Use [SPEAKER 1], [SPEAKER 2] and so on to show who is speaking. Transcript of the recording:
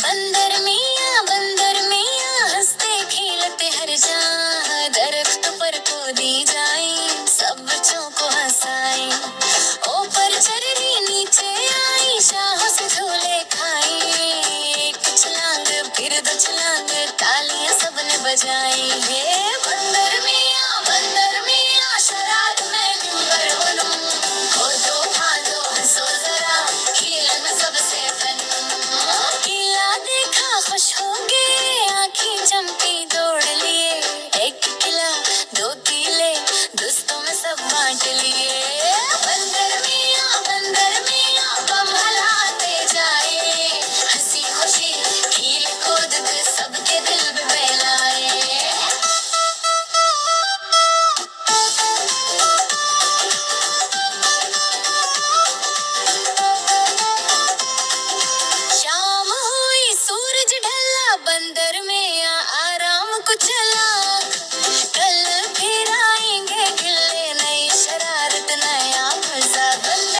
[SPEAKER 1] बंदर मियाँ हंसते खेलते हर जहाँ दरख्त पर को दी जाए, सब बच्चों को हंसाए। ऊपर चरनी नीचे आई, शाहों से झूले खाए। एक छलांग फिर दो छलांग, तालियां सबने बजाई। हे बंदर मियाँ शरारत में क्यों बड़बड़ूं, खोदो फांदो हंसो जरा, खेल में सबसे फन। किला देखा खुश हो गए, आंखें चमकी दौड़ लिए। एक किला दो किले, दोस्तों में सब बांट लिए। बंदर मियाँ बम हलाते जाए, हंसी खुशी खेल कूद के सबके दिल में बहलाए। शाम हुई सूरज ढला, बंदर मियाँ आराम को चला।